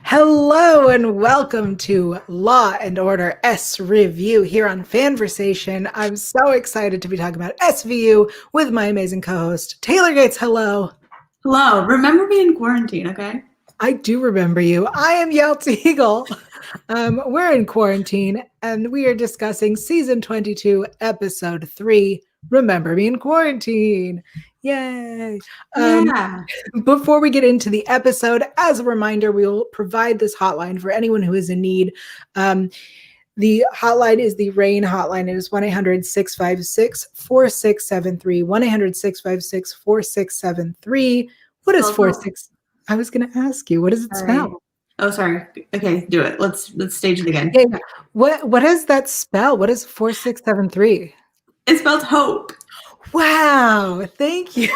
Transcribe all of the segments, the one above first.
Hello and welcome to Law and Order SVU here on FANVERSATION. I'm so excited to be talking about SVU with my amazing co-host, Taylor Gates. Hello. Hello. Remember me in quarantine, okay? I do remember you. I am Yael Tygiel. We're in quarantine and we are discussing season 22, episode 3, Remember Me in Quarantine. Yay. Yeah. Before we get into the episode, as a reminder, we will provide this hotline for anyone who is in need. The hotline is the RAINN Hotline. It is 1-800-656-4673. 1-800-656-4673. What is 46? I was going to ask you, what does it spell? Oh, sorry. Okay, do it. Let's stage it again. Yeah. What does that spell? What is 4673? It spells hope. Wow. Thank you.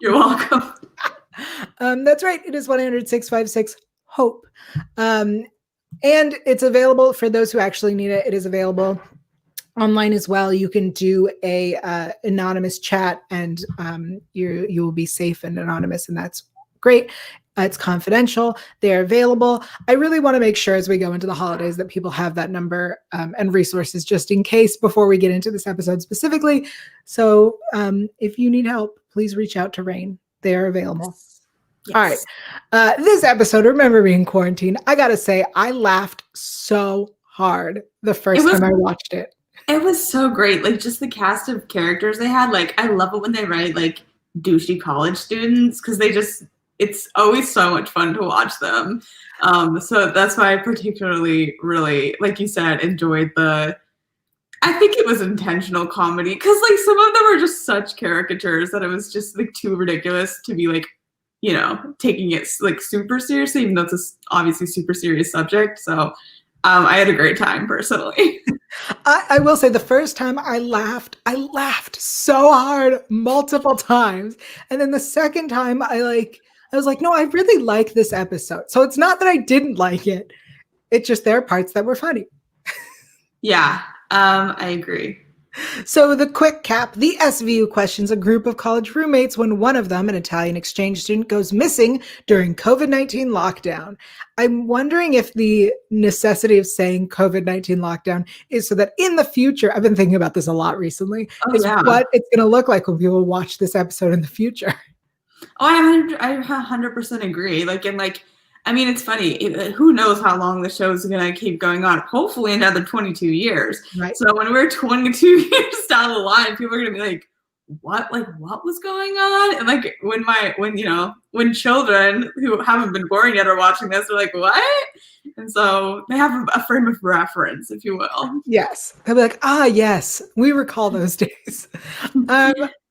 You're welcome. That's right. It is 1-800-656-HOPE. And it's available for those who actually need it. It is available online as well. You can do a anonymous chat and you will be safe and anonymous, and that's great. It's confidential. They're available. I really want to make sure as we go into the holidays that people have that number and resources just in case before we get into this episode specifically. So if you need help, please reach out to RAINN. They are available. Yes. All right. This episode, Remember Me in Quarantine, I got to say, I laughed so hard the first time I watched it. It was so great. Like, just the cast of characters they had. Like, I love it when they write, like, douchey college students because it's always so much fun to watch them. So that's why I particularly really, like you said, enjoyed I think it was intentional comedy because like some of them were just such caricatures that it was just like too ridiculous to be like, you know, taking it like super seriously, even though it's a obviously super serious subject. So I had a great time personally. I will say the first time I laughed so hard multiple times. And then the second time I was like, no, I really like this episode. So it's not that I didn't like it. It's just there are parts that were funny. Yeah, I agree. So the quick cap, the SVU questions a group of college roommates when one of them, an Italian exchange student, goes missing during COVID-19 lockdown. I'm wondering if the necessity of saying COVID-19 lockdown is so that in the future, I've been thinking about this a lot recently, what it's going to look like when people watch this episode in the future. Oh, I 100% agree. I mean, it's funny. Who knows how long the show is going to keep going on? Hopefully another 22 years. Right. So when we're 22 years down the line, people are going to be like, what was going on? And like when children who haven't been born yet are watching this, they're like, what? And so they have a frame of reference, if you will. Yes. They'll be like, yes, we recall those days.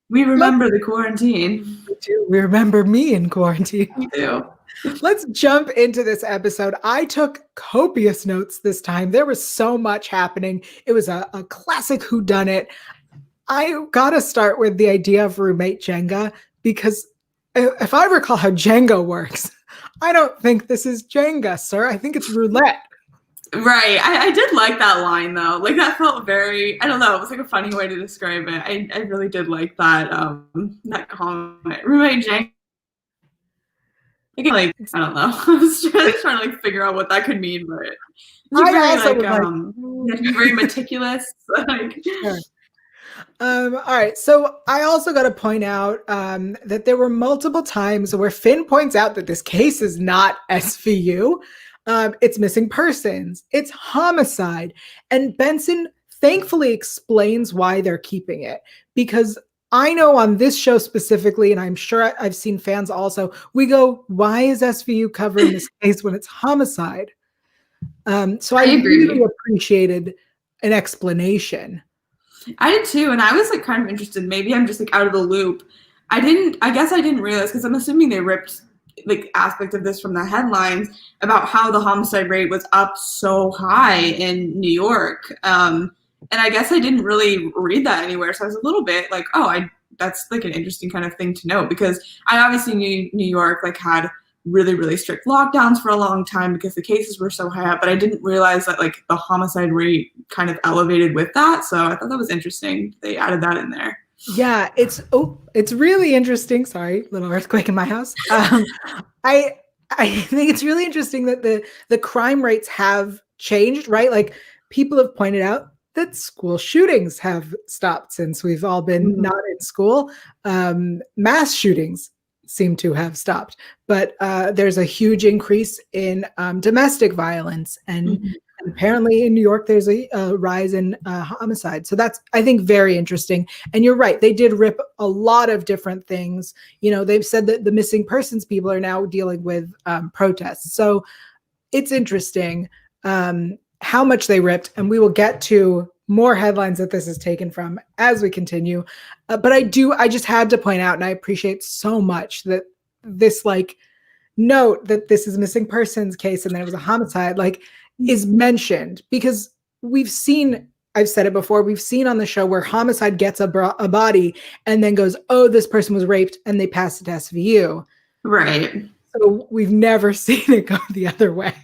We remember the quarantine. We do. We remember me in quarantine. We do. Let's jump into this episode. I took copious notes this time. There was so much happening. It was a classic whodunit. I gotta start with the idea of roommate Jenga, because if I recall how Jenga works, I don't think this is Jenga, sir. I think it's roulette. Right. I did like that line though. Like that felt very, I don't know, it was like a funny way to describe it. I really did like that that comment. Roommate Jenga. I don't know. I was trying to like figure out what that could mean, but it's very meticulous. Sure. All right. So I also got to point out that there were multiple times where Finn points out that this case is not SVU. It's missing persons. It's homicide. And Benson thankfully explains why they're keeping it, because I know on this show specifically, and I'm sure I've seen fans also, we go, why is SVU covering this case when it's homicide? So I really appreciated an explanation. I did too, and I was like kind of interested. Maybe I'm just like out of the loop. I guess I didn't realize, because I'm assuming they ripped like aspect of this from the headlines about how the homicide rate was up so high in New York. And I guess I didn't really read that anywhere. So I was a little bit like, that's like an interesting kind of thing to know, because I obviously knew New York like had really, really strict lockdowns for a long time because the cases were so high up, but I didn't realize that like the homicide rate kind of elevated with that. So I thought that was interesting. They added that in there. Yeah, it's really interesting. Sorry, little earthquake in my house. I think it's really interesting that the crime rates have changed, right? Like people have pointed out that school shootings have stopped since we've all been not in school. Mass shootings seem to have stopped, but there's a huge increase in domestic violence, and apparently in New York there's a rise in homicide. So that's, I think, very interesting. And you're right, they did rip a lot of different things. You know, they've said that the missing persons people are now dealing with protests. So it's interesting how much they ripped, and we will get to more headlines that this is taken from as we continue. But I just had to point out, and I appreciate so much that this like note that this is a missing persons case and then it was a homicide, like, is mentioned, because we've seen, I've said it before, we've seen on the show where homicide gets a body and then goes, oh, this person was raped, and they pass it to SVU. Right. So we've never seen it go the other way.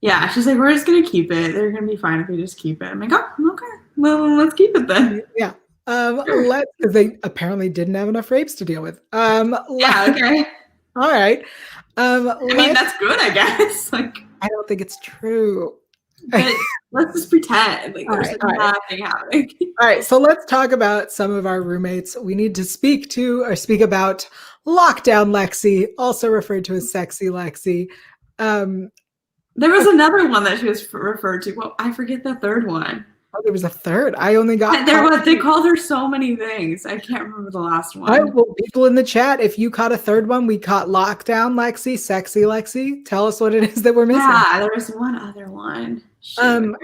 Yeah, she's like, we're just going to keep it. They're going to be fine if we just keep it. I'm like, oh, okay. Well, let's keep it then. Yeah. Because they apparently didn't have enough rapes to deal with. Yeah, okay. All right. I mean, that's good, I guess. Like, I don't think it's true. But let's just pretend like there's nothing happening. All right, so let's talk about some of our roommates. We need to speak about Lockdown Lexi, also referred to as Sexy Lexi. There was another one that she was referred to. Well, I forget the third one. Oh, there was a third. I only got. They called her so many things. I can't remember the last one. All right, well, people in the chat, if you caught a third one, we caught Lockdown Lexi, Sexy Lexi. Tell us what it is that we're missing. Yeah, there was one other one. Shoot,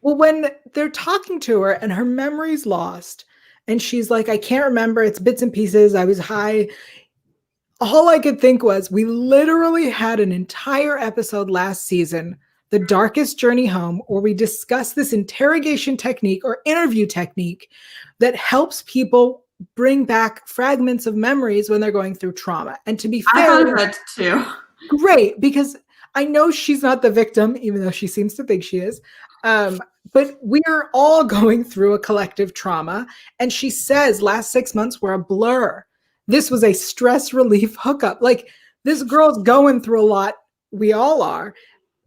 well, when they're talking to her and her memory's lost, and she's like, I can't remember. It's bits and pieces. I was high. All I could think was, we literally had an entire episode last season, The Darkest Journey Home, where we discuss this interrogation technique or interview technique that helps people bring back fragments of memories when they're going through trauma. And to be fair, I thought of that too. Great, because I know she's not the victim, even though she seems to think she is. But we are all going through a collective trauma. And she says last 6 months were a blur. This was a stress relief hookup. Like, this girl's going through a lot. We all are.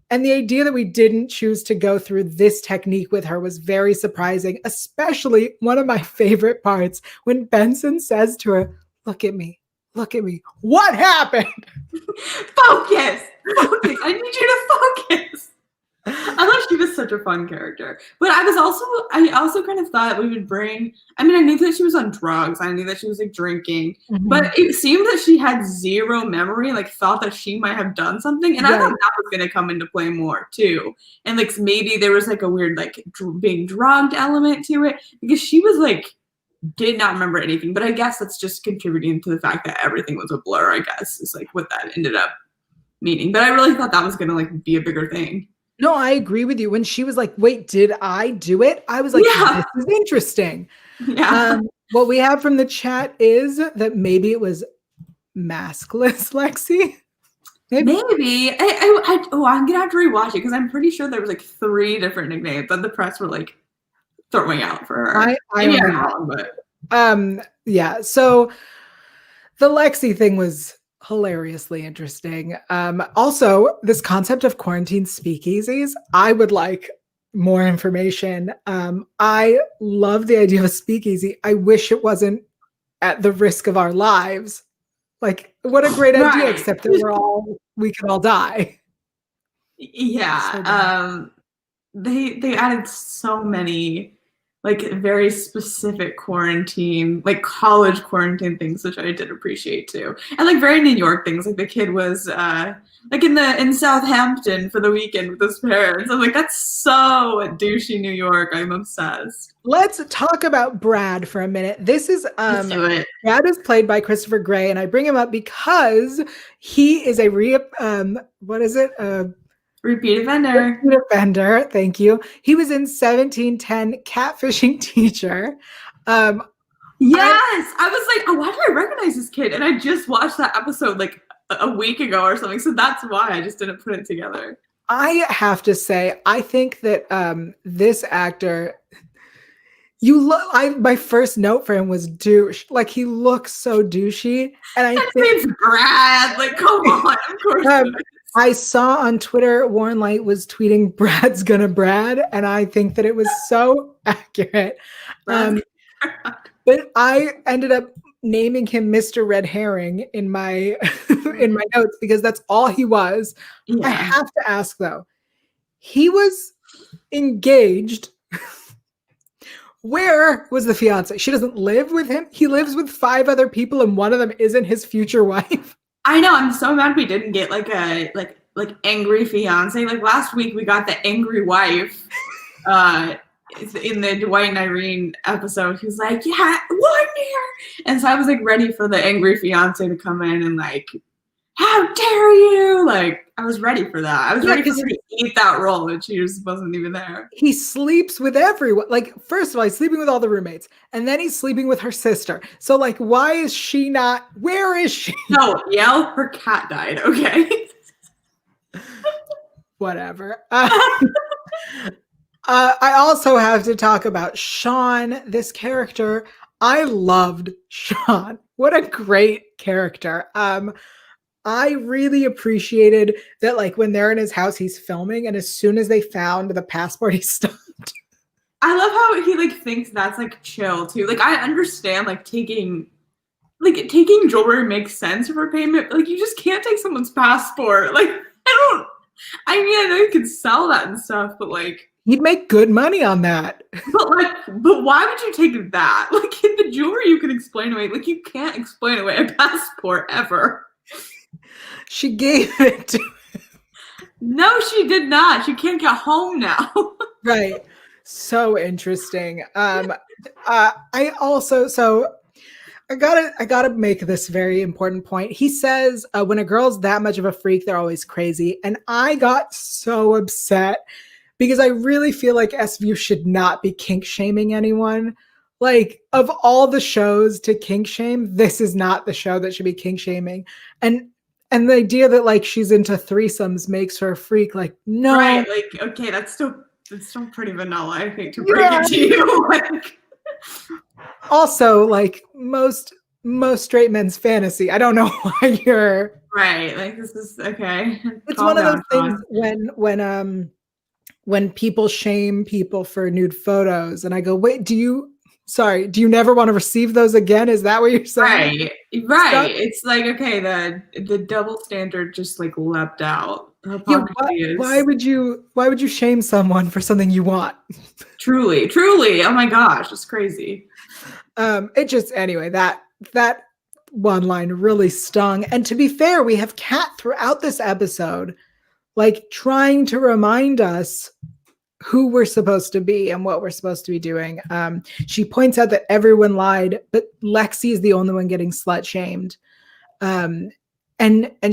And the idea that we didn't choose to go through this technique with her was very surprising, especially one of my favorite parts when Benson says to her, look at me. Look at me. What happened? Focus. Focus. I need you to focus. I thought she was such a fun character. But I also kind of thought we would bring, I mean, I knew that she was on drugs. I knew that she was like drinking, but it seemed that she had zero memory, like thought that she might have done something. And I thought that was going to come into play more too. And like, maybe there was like a weird, like being drugged element to it, because she was like, did not remember anything. But I guess that's just contributing to the fact that everything was a blur, I guess, is like what that ended up meaning. But I really thought that was going to like be a bigger thing. No, I agree with you. When she was like, wait, did I do it? I was like, this is interesting. Yeah. What we have from the chat is that maybe it was maskless Lexi. Maybe. I'm going to have to rewatch it, because I'm pretty sure there was like 3 different nicknames that the press were like throwing out for her. Maybe I'm wrong, but. Yeah. So the Lexi thing was hilariously interesting. Also, this concept of quarantine speakeasies, I would like more information. I love the idea of a speakeasy. I wish it wasn't at the risk of our lives. Like, what a great idea, except that we could all die. Yeah. So they added so many like very specific quarantine, like college quarantine things, which I did appreciate too. And like very New York things. Like the kid was like in Southampton for the weekend with his parents. I'm like, that's so douchey New York. I'm obsessed. Let's talk about Brad for a minute. This is Brad is played by Christopher Gray, and I bring him up because he is a repeat offender. Repeat offender. Thank you. He was in 1710 Catfishing Teacher. Yes, I was like, oh, why do I recognize this kid? And I just watched that episode like a week ago or something. So that's why I just didn't put it together. I have to say, I think that this actor, My first note for him was douche. Like, he looks so douchey. And I His think name's Brad. Like, come on. Of course it is. I saw on Twitter Warren Light was tweeting Brad's gonna Brad, and I think that it was so accurate. But I ended up naming him Mr. Red Herring in my in my notes because that's all he was. Yeah. I have to ask though, he was engaged. Where was the fiance? She doesn't live with him. He lives with 5 other people, and one of them isn't his future wife. I know. I'm so mad we didn't get like a angry fiance. Like last week, we got the angry wife. In the Dwight and Irene episode, he was like, "Yeah, 1 year," and so I was like ready for the angry fiance to come in and like, "How dare you!" Like I was ready for that. I was ready for her to eat that role, and she just wasn't even there. He sleeps with everyone. Like, first of all, he's sleeping with all the roommates, and then he's sleeping with her sister. So, like, why is she not? Where is she? No, Yael, her cat died. Okay. Whatever. I also have to talk about Sean, this character. I loved Sean. What a great character. I really appreciated that, like, when they're in his house, he's filming, and as soon as they found the passport, he stopped. I love how he like thinks that's like chill too. Like I understand like taking jewelry makes sense for payment, but like you just can't take someone's passport. Like I mean I know you can sell that and stuff, but like he'd make good money on that. But why would you take that? Like in the jewelry you can explain away. Like you can't explain away a passport ever. She gave it to him. No, she did not. She can't get home now. Right. So interesting. I gotta make this very important point. He says when a girl's that much of a freak, they're always crazy. And I got so upset because I really feel like SVU should not be kink shaming anyone. Like, of all the shows to kink shame, this is not the show that should be kink shaming. And the idea that like she's into threesomes makes her a freak, like, no. Right, like, okay, that's still pretty vanilla, I think, to break it to you. Like, also, like most straight men's fantasy. I don't know why you're right. Like this is okay. It's one of those things when people shame people for nude photos, and I go, wait, do you never want to receive those again? Is that what you're saying? Right. It's like, okay, the double standard just like leapt out. Yeah, why would you shame someone for something you want? Truly. Oh my gosh, it's crazy. It just, anyway, that one line really stung. And to be fair, we have Kat throughout this episode, like trying to remind us who we're supposed to be and what we're supposed to be doing. She points out that everyone lied, but Lexi is the only one getting slut shamed. And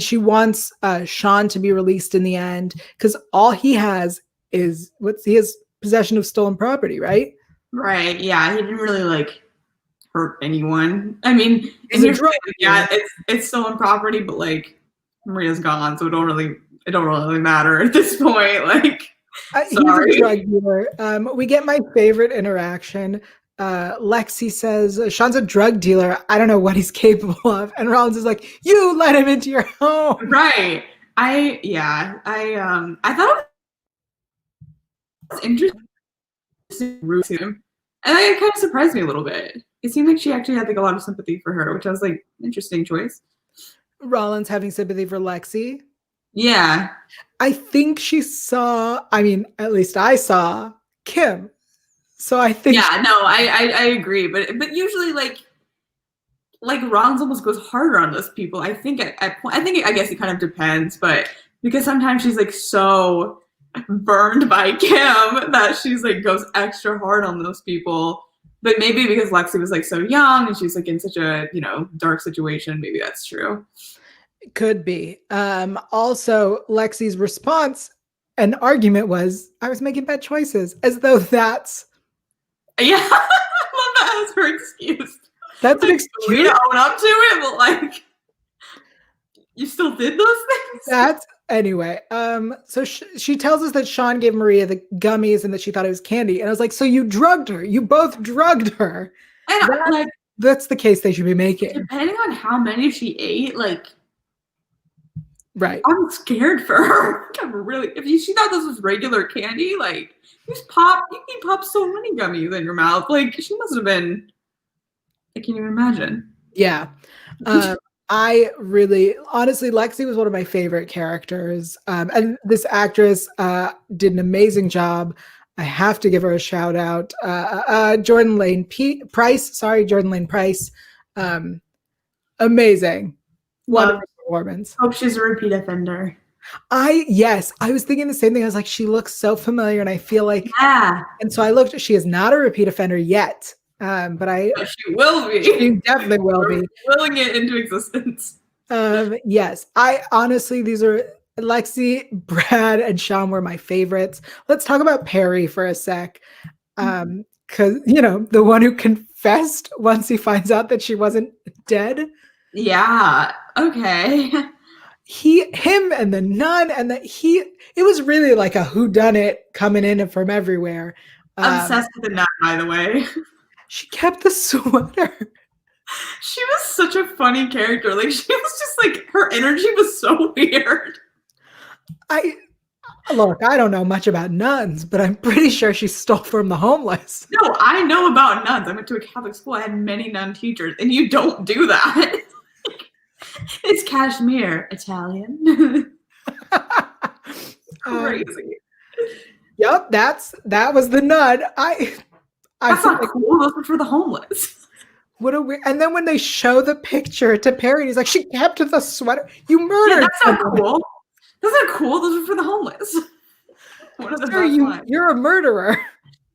she wants Sean to be released in the end because all he has is possession of stolen property, right? Right. Yeah. He didn't really like hurt anyone. I mean, it's stolen property, but like Maria's gone, so it don't really matter at this point. Like, sorry. He's a drug dealer. We get my favorite interaction. Lexi says, Sean's a drug dealer. I don't know what he's capable of. And Rollins is like, you let him into your home. Right. I thought it was interesting. And it kind of surprised me a little bit. It seemed like she actually had like a lot of sympathy for her, which I was like, interesting choice. Rollins having sympathy for Lexi. Yeah. I think she saw, at least I saw Kim. So I think I agree, but usually like Rollins almost goes harder on those people. I guess it kind of depends, but because sometimes she's like so burned by Kim that she's like goes extra hard on those people. But maybe because Lexi was like so young and she's like in such a dark situation, maybe that's true. Could be. Also, Lexi's response and argument was, I was making bad choices, as though that's... Yeah, I love that as her excuse. That's an excuse to own up to it, but like, you still did those things? Anyway, so she tells us that Sean gave Maria the gummies and that she thought it was candy. And I was like, so you drugged her. You both drugged her. And like, that's the case they should be making. Depending on how many she ate, like, right. I'm scared for her. I'm really, she thought this was regular candy, like, you can pop so many gummies in your mouth. Like, she must have been, I can't even imagine. Yeah. I really, honestly, Lexi was one of my favorite characters. And this actress did an amazing job. I have to give her a shout out. Jordan Lane Price. Jordan Lane Price. Amazing. Wonderful performance. Hope she's a repeat offender. Yes, I was thinking the same thing. I was like, she looks so familiar, and I feel like, yeah. And so I looked. She is not a repeat offender yet, but she will be. She definitely will be. Willing it into existence. Yes, I honestly, these are Lexi, Brad, and Sean were my favorites. Let's talk about Perry for a sec, because the one who confessed once he finds out that she wasn't dead. Yeah. Okay. Him and the nun and it was really like a whodunit coming in from everywhere. Obsessed with the nun, by the way. She kept the sweater. She was such a funny character. Like, she was just like, her energy was so weird. I don't know much about nuns, but I'm pretty sure she stole from the homeless. No, I know about nuns. I went to a Catholic school. I had many nun teachers, and you don't do that. It's cashmere, Italian. Crazy. Yep, that was the nun. That's not cool. Those were for the homeless. What a weird. And then when they show the picture to Perry, he's like, "She kept the sweater. You murdered." Yeah, that's not cool. That's not cool. Those are for the homeless. One of the best lines. You're a murderer.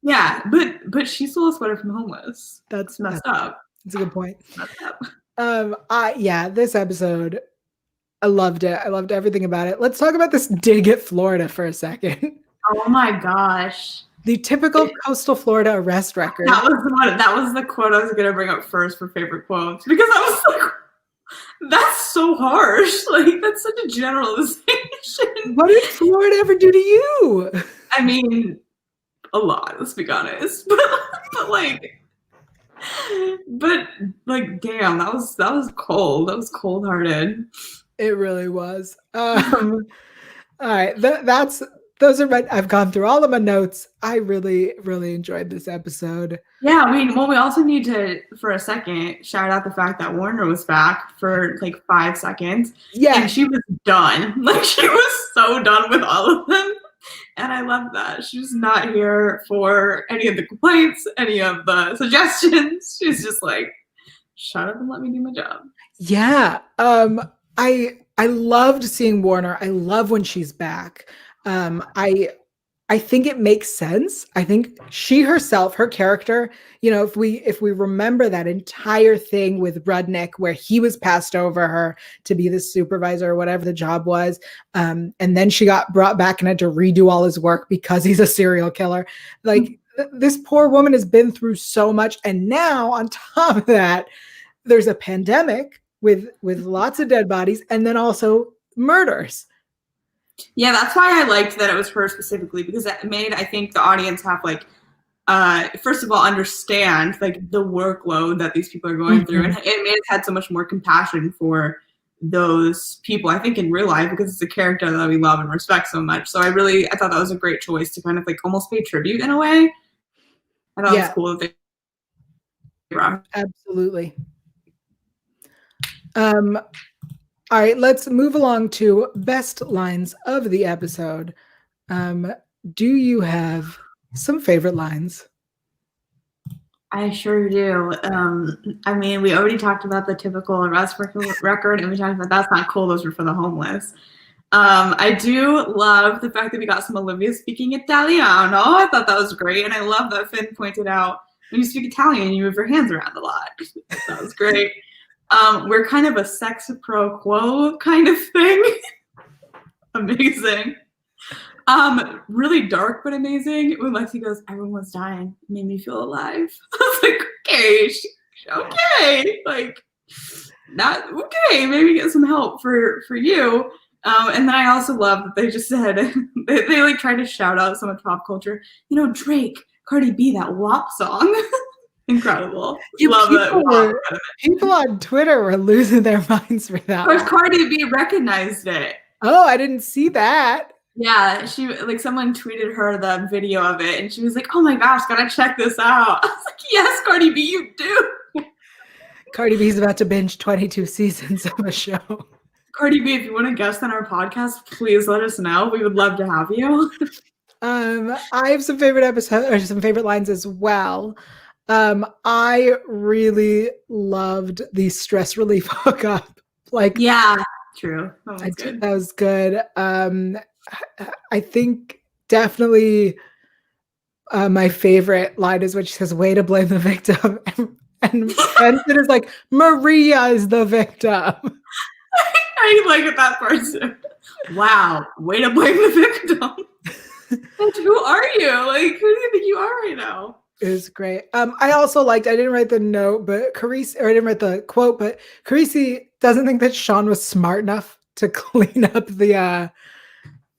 Yeah, but she stole a sweater from the homeless. That's messed up. That's a good point. Messed up. This episode, I loved it. I loved everything about it. Let's talk about this dig at Florida for a second. Oh my gosh. The typical coastal Florida arrest record. That was the quote I was gonna bring up first for favorite quotes, because I was like, that's so harsh. Like, that's such a generalization. What did Florida ever do to you? I mean, a lot, let's be honest. But damn, that was cold. That was cold-hearted. It really was. All right, I've gone through all of my notes. I really, really enjoyed this episode. Yeah, we also need to, for a second, shout out the fact that Warner was back for like 5 seconds. Yeah. And she was done. Like, she was so done with all of them. And I love that. She's not here for any of the complaints, any of the suggestions. She's just like, shut up and let me do my job. Yeah. I loved seeing Warner. I love when she's back. I think it makes sense. I think she herself, her character, if we remember that entire thing with Rudnick where he was passed over her to be the supervisor or whatever the job was, and then she got brought back and had to redo all his work because he's a serial killer. Like, this poor woman has been through so much, and now on top of that, there's a pandemic with lots of dead bodies and then also murders. Yeah, that's why I liked that it was her specifically, because it made, I think, the audience have first of all, understand like the workload that these people are going through, and it made us had so much more compassion for those people, I think, in real life, because it's a character that we love and respect so much. So I thought that was a great choice to kind of like almost pay tribute in a way. I thought it was cool that they absolutely. All right, let's move along to best lines of the episode. Do you have some favorite lines? I sure do. I mean, we already talked about the typical arrest record, and we talked about that's not cool. Those were for the homeless. I do love the fact that we got some Olivia speaking Italiano. I thought that was great, and I love that Finn pointed out when you speak Italian, you move your hands around a lot. That was great. We're kind of a sex pro quo kind of thing. Amazing. Really dark but amazing. When Lexi goes, everyone's dying, it made me feel alive. I was like, okay, like, not okay. Maybe get some help for you. And then I also love that they just said they like tried to shout out so much pop culture. You know, Drake, Cardi B, that WAP song. Incredible. Love it. People on Twitter were losing their minds for that. Of course, Cardi B recognized it. Oh, I didn't see that. Yeah, she like someone tweeted her the video of it, and she was like, "Oh my gosh, gotta check this out." I was like, "Yes, Cardi B, you do." Cardi B's about to binge 22 seasons of a show. Cardi B, if you want to guest on our podcast, please let us know. We would love to have you. I have some favorite episodes or some favorite lines as well. I really loved the stress relief hookup. Like, yeah, true. That was good. I think definitely my favorite line is when she says, "Way to blame the victim," and Benson is like, "Maria is the victim." I like it that person. Wow, way to blame the victim. And who are you? Like, who do you think you are right now? It was great. I also liked, I didn't write the note, but Carisi, or I didn't write the quote, but Carisi doesn't think that Sean was smart enough to clean up the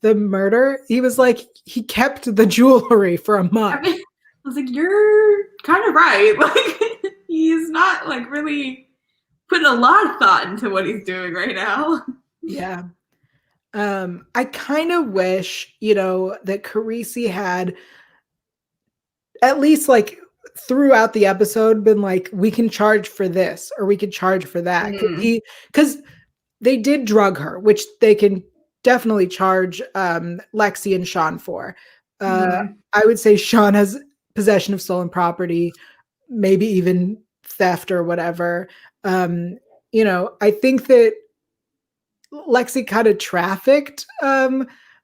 murder. He was like, he kept the jewelry for a month. I was like, you're kind of right. Like, he's not like really putting a lot of thought into what he's doing right now. Yeah. I kind of wish, that Carisi had at least like throughout the episode been like, we can charge for this or we can charge for that. Because they did drug her, which they can definitely charge Lexi and Sean for. I would say Sean has possession of stolen property, maybe even theft or whatever. I think that Lexi kind of trafficked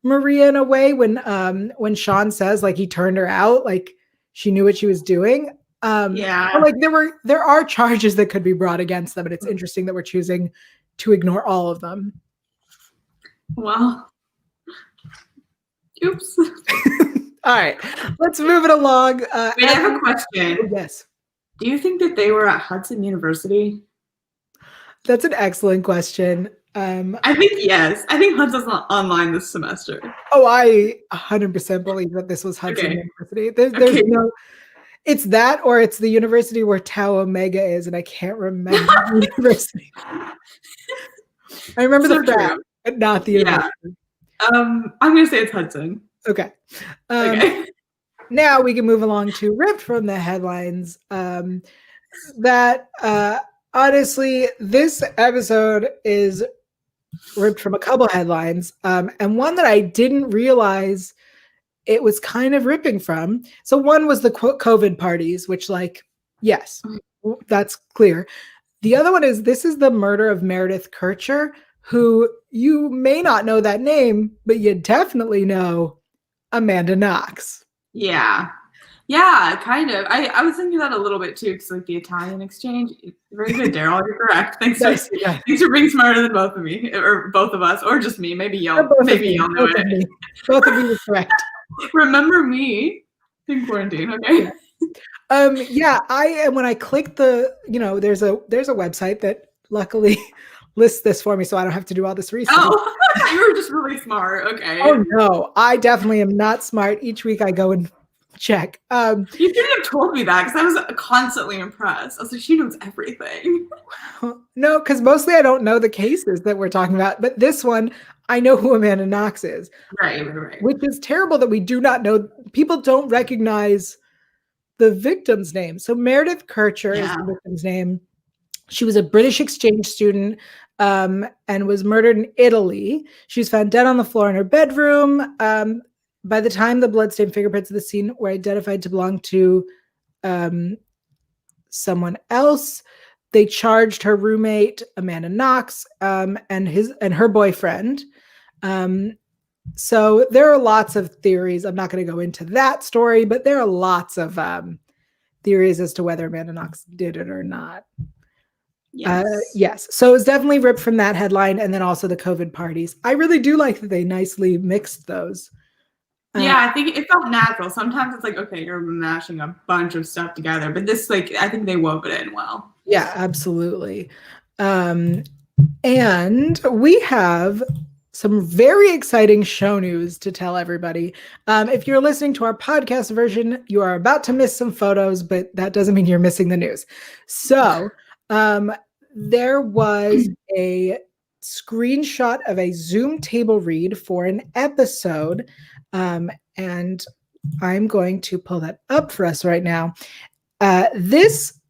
Maria in a way when Sean says like he turned her out, like she knew what she was doing. Yeah. Like there are charges that could be brought against them, and it's interesting that we're choosing to ignore all of them. Well, oops. All right, let's move it along. Wait, I have a question. Yes. Do you think that they were at Hudson University? That's an excellent question. I think yes. I think Hudson's not online this semester. Oh, I 100% believe that this was Hudson University. There's no, it's that or it's the university where Tau Omega is, and I can't remember the university. I remember the frat, but not the university. I'm gonna say it's Hudson. Okay. Now we can move along to ripped from the headlines. Honestly, this episode is ripped from a couple headlines, and one that I didn't realize it was kind of ripping from. So one was the quote COVID parties, which yes, that's clear. The other one is this is the murder of Meredith Kercher, who you may not know that name, but you definitely know Amanda Knox. Yeah, kind of. I was thinking that a little bit too, because the Italian exchange. Very good, Daryl. You're correct. Thanks for being smarter than both of me, or both of us, or just me. Maybe y'all. Maybe y'all know it. Both of you are correct. Remember me in quarantine, okay? When I clicked there's a website that luckily lists this for me, so I don't have to do all this research. Oh, you were just really smart. Okay. Oh no, I definitely am not smart. Each week I go and check. You shouldn't have told me that, because I was constantly impressed. I was like, she knows everything. No, because mostly I don't know the cases that we're talking about, but this one I know who Amanda Knox is. Right. Which is terrible that we do not know. People don't recognize the victim's name. So Meredith Kercher is the victim's name. She was a British exchange student and was murdered in Italy. She was found dead on the floor in her bedroom. By the time the bloodstained fingerprints of the scene were identified to belong to someone else, they charged her roommate, Amanda Knox, and her boyfriend. So there are lots of theories. I'm not going to go into that story, but there are lots of theories as to whether Amanda Knox did it or not. Yes. So it's definitely ripped from that headline, and then also the COVID parties. I really do like that they nicely mixed those. I think it felt natural. Sometimes it's like, okay, you're mashing a bunch of stuff together, but this, I think they wove it in well. Yeah, absolutely. And we have some very exciting show news to tell everybody. If you're listening to our podcast version, you are about to miss some photos, but that doesn't mean you're missing the news. So there was a screenshot of a Zoom table read for an episode, and I'm going to pull that up for us right now. This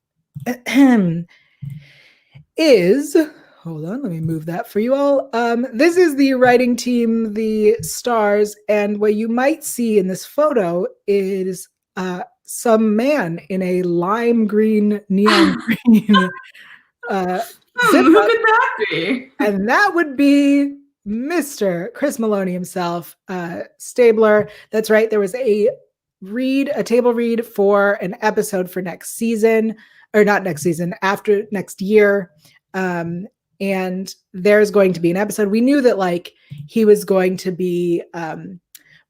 is, hold on, let me move that for you all. This is the writing team, the stars, and what you might see in this photo is some man in a lime green, neon green who could that be? And that would be Mr. Chris Maloney himself, Stabler. That's right. There was a table read for an episode for next season, or not next season, after next year. And there's going to be an episode. We knew that like he was going to be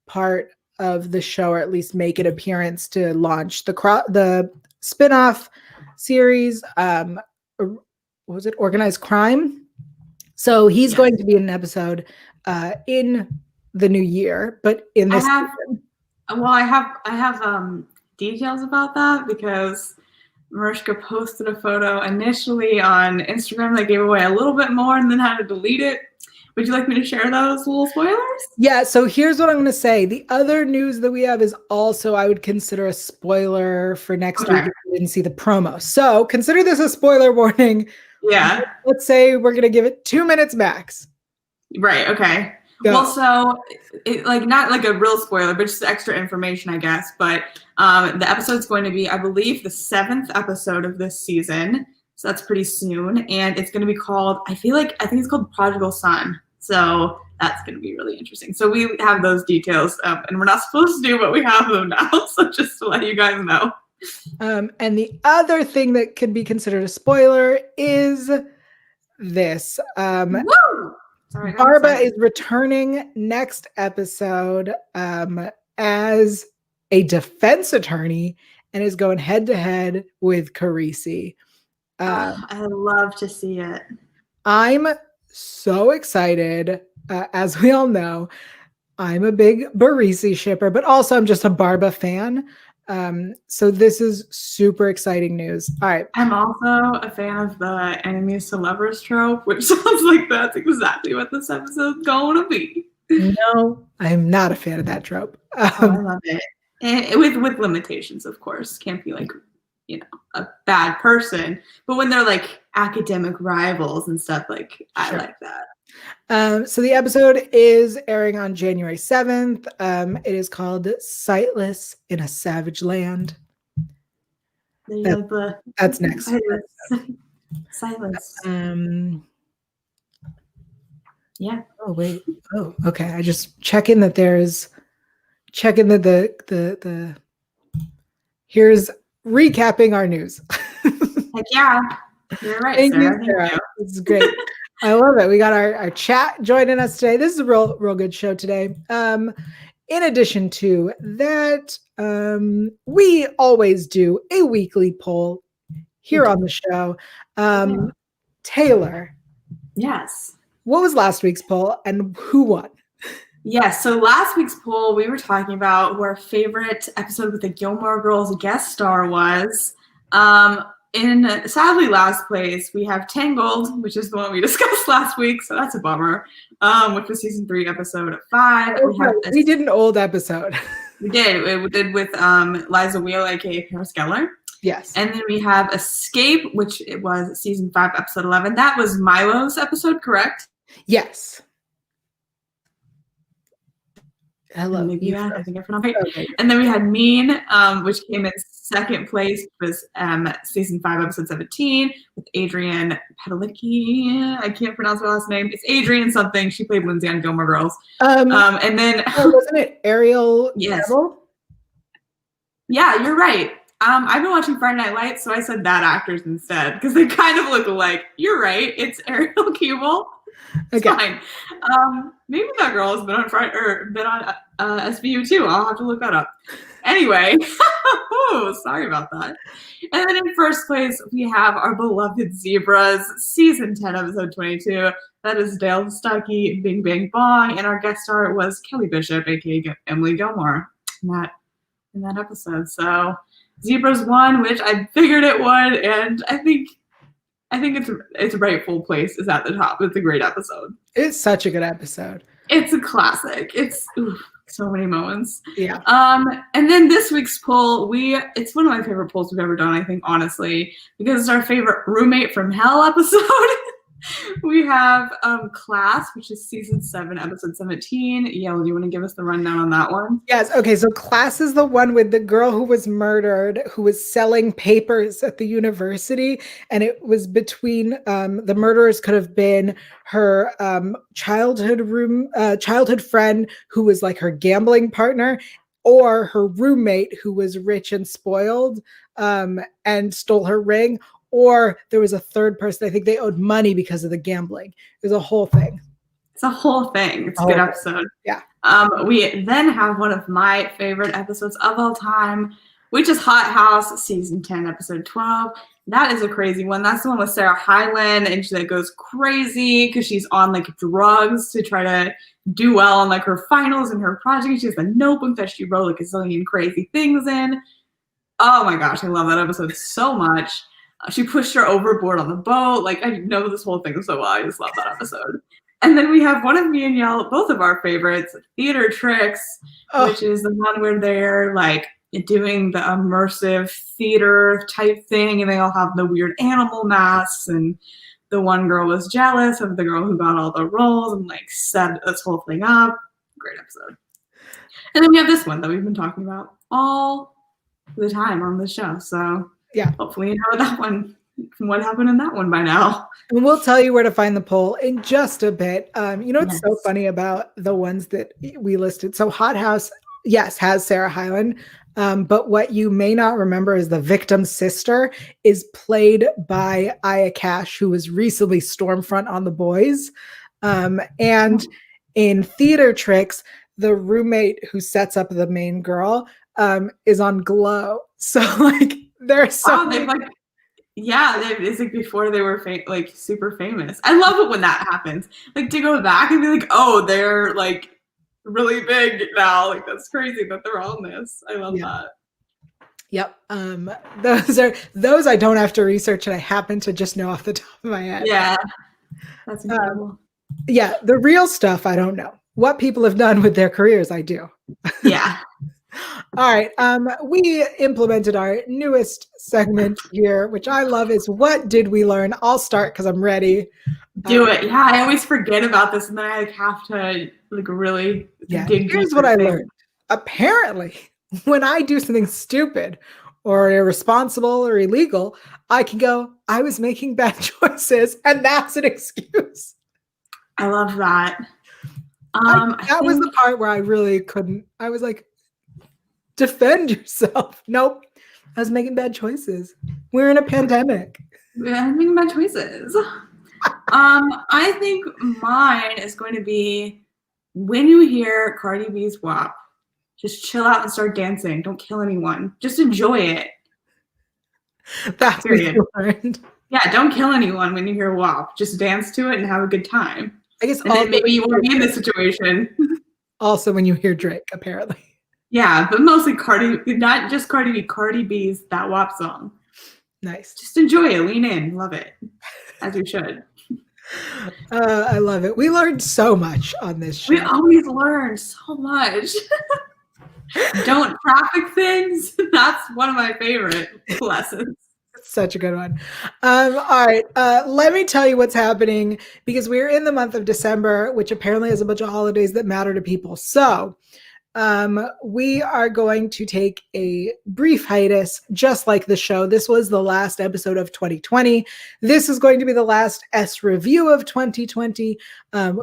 part of the show, or at least make an appearance to launch the spinoff series. What was it? Organized Crime. So he's going to be in an episode in the new year, but in this season. Well, I have details about that because Mariska posted a photo initially on Instagram that gave away a little bit more and then had to delete it. Would you like me to share those little spoilers? Yeah, so here's what I'm going to say. The other news that we have is also, I would consider a spoiler for next week if you didn't see the promo. So consider this a spoiler warning. Yeah. Let's say we're going to give it 2 minutes max. Right, okay. Go. Well, so not like a real spoiler, but just extra information, I guess. But the episode's going to be, I believe, the 7th episode of this season. So that's pretty soon. And it's going to be called, I think it's called Prodigal Son. So that's going to be really interesting. So we have those details, and we're not supposed to do, but we have them now. So just to let you guys know. And the other thing that could be considered a spoiler is this. Woo! Sorry, Barba is returning next episode as a defense attorney and is going head to head with Carisi. I love to see it. I'm so excited. As we all know, I'm a big Barisi shipper, but also I'm just a Barba fan. So this is super exciting news. All right. I'm also a fan of the enemies to lovers trope, which sounds like that's exactly what this episode's going to be. No, I'm not a fan of that trope. I love it. And with limitations, of course. Can't be like, a bad person. But when they're like academic rivals and stuff, like, I like that. So the episode is airing on January 7th. It is called Sightless in a Savage Land. That's next. Sightless. Yeah. Oh, wait. Oh, okay. I just checking that the here's recapping our news. Heck yeah. You're right, Thank Sarah. you, Sarah. This is great. I love it. We got our chat joining us today. This is a real good show today. In addition to that, we always do a weekly poll here on the show. Taylor. Yes. What was last week's poll and who won? Yes. So last week's poll, we were talking about who our favorite episode with the Gilmore Girls guest star was. In sadly last place, we have Tangled, which is the one we discussed last week, so that's a bummer. Which was season 3, episode 5. We did an old episode. We did. We did with Liza Wheel, aka Paris Geller. Yes. And then we have Escape, which it was season 5, episode 11. That was Milo's episode, correct? Yes. Hello. I think I pronounced it. Okay. And then we had Mean, which came in second place, was season 5, episode 17, with Adrienne Padalecki. I can't pronounce her last name. It's Adrienne something. She played Lindsay on Gilmore Girls. And then wasn't it Ariel? Yes. Neville? Yeah, you're right. I've been watching Friday Night Lights, so I said that actors instead because they kind of look alike. You're right. It's Ariel Kubel. It's fine. Maybe that girl has been on Friday or been on SVU too. I'll have to look that up. Anyway, oh, sorry about that. And then in first place, we have our beloved Zebras, season 10, episode 22. That is Dale Stuckey, Bing Bang Bong, and our guest star was Kelly Bishop, aka Emily Gilmore, in that episode. So Zebras won, which I figured it would, and I think its rightful place is at the top. It's a great episode. It's such a good episode. It's a classic. It's so many moments. Yeah. And then this week's poll, it's one of my favorite polls we've ever done, I think, honestly, because it's our favorite Roommate from Hell episode. We have Class, which is season 7, episode 17. Yael, do you want to give us the rundown on that one? Yes. Okay. So Class is the one with the girl who was murdered, who was selling papers at the university. And it was between the murderers could have been her childhood friend who was like her gambling partner, or her roommate who was rich and spoiled and stole her ring. Or there was a third person. I think they owed money because of the gambling. It was a whole thing. It's a whole thing. It's a good episode. Yeah. We then have one of my favorite episodes of all time, which is Hot House, season 10, episode 12. That is a crazy one. That's the one with Sarah Hyland, and she like goes crazy because she's on like drugs to try to do well on like her finals and her project. She has a notebook that she wrote like a zillion crazy things in. Oh my gosh, I love that episode so much. She pushed her overboard on the boat. Like, I know this whole thing so well. I just love that episode. And then we have one of me and Yael, both of our favorites, Theater Tricks, which is the one where they're like doing the immersive theater type thing, and they all have the weird animal masks, and the one girl was jealous of the girl who got all the roles and like set this whole thing up. Great episode. And then we have this one that we've been talking about all the time on the show. So yeah, hopefully you know what happened in that one by now. And we'll tell you where to find the poll in just a bit. It's so funny about the ones that we listed. So Hot House, yes, has Sarah Hyland. But what you may not remember is the victim's sister is played by Aya Cash, who was recently Stormfront on The Boys. And in Theater Tricks, the roommate who sets up the main girl is on Glow. So like there's so it's like before they were like super famous. I love it when that happens. Like to go back and be like, oh, they're like really big now. Like that's crazy that they're on this. I love that. Yep. Those I don't have to research, and I happen to just know off the top of my head. Yeah. That's incredible. The real stuff I don't know. What people have done with their careers, I do. Yeah. All right. We implemented our newest segment here, which I love, is What Did We Learn? I'll start because I'm ready. Do it. Yeah, I always forget about this, and then I have to like really dig. Here's what I learned. Apparently, when I do something stupid or irresponsible or illegal, I can go, I was making bad choices, and that's an excuse. I love that. That was the part where I really couldn't. I was like, defend yourself. Nope. I was making bad choices. We're in a pandemic. Yeah, making bad choices. I think mine is going to be when you hear Cardi B's WAP, just chill out and start dancing. Don't kill anyone. Just enjoy it. That's what you learned. Yeah, don't kill anyone when you hear WAP. Just dance to it and have a good time. I guess then maybe you won't be in this situation. Also when you hear Drake, apparently. Yeah, but mostly not just Cardi B, Cardi B's That WAP song. Nice. Just enjoy it, lean in, love it, as you should. I love it. We learned so much on this show. We always learn so much. Don't traffic things. That's one of my favorite lessons. Such a good one. All right. Let me tell you what's happening, because we're in the month of December, which apparently has a bunch of holidays that matter to people. So we are going to take a brief hiatus, just like the show. This was the last episode of 2020. This is going to be the last S review of 2020.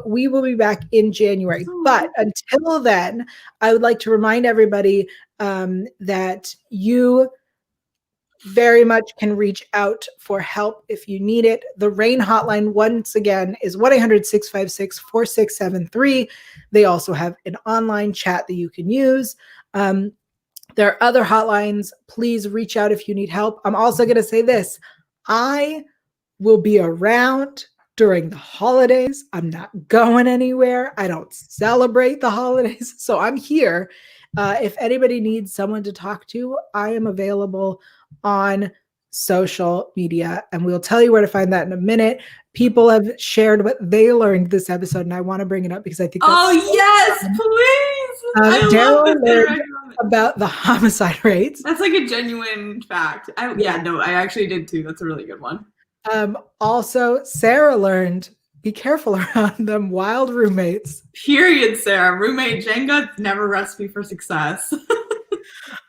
We will be back in January. But until then, I would like to remind everybody that you very much can reach out for help if you need it. The RAINN Hotline, once again, is 1-800-656-4673. They also have an online chat that you can use. There are other hotlines. Please reach out if you need help. I'm also going to say this. I will be around during the holidays. I'm not going anywhere. I don't celebrate the holidays. So I'm here. If anybody needs someone to talk to, I am available on social media, and we'll tell you where to find that in a minute. People have shared what they learned this episode, and I want to bring it up because I think that's yes, fun. Please. Daryl learned about the homicide rates. That's like a genuine fact. I actually did too. That's a really good one. Also, Sarah learned, be careful around them wild roommates. Period, Sarah. Roommate Jenga, never recipe for success.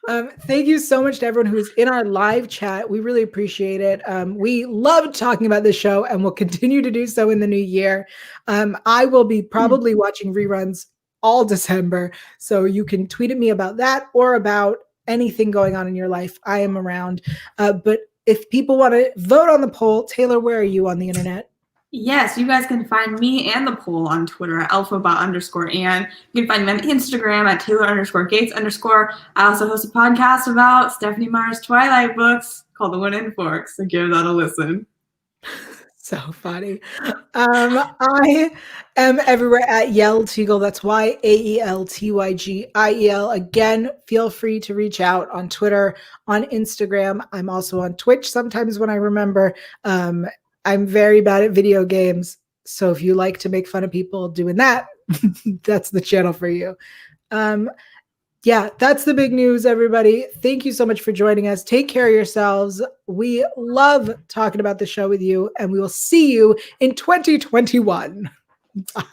Thank you so much to everyone who's in our live chat. We really appreciate it. We loved talking about this show and will continue to do so in the new year. I will be probably watching reruns all December, so you can tweet at me about that or about anything going on in your life. I am around. But if people want to vote on the poll, Taylor, where are you on the internet? Yes, you guys can find me and the poll on Twitter at alphabot_Ann. You can find me on Instagram at Taylor_Gates_. I also host a podcast about Stephanie Meyer's Twilight books called The One in Forks, so give that a listen. So funny. I am everywhere at Yael Tygiel. That's YAELTYGIEL. Again, feel free to reach out on Twitter, on Instagram. I'm also on Twitch sometimes when I remember. I'm very bad at video games, so if you like to make fun of people doing that, that's the channel for you. Yeah, that's the big news, everybody. Thank you so much for joining us. Take care of yourselves. We love talking about the show with you, and we will see you in 2021. Bye.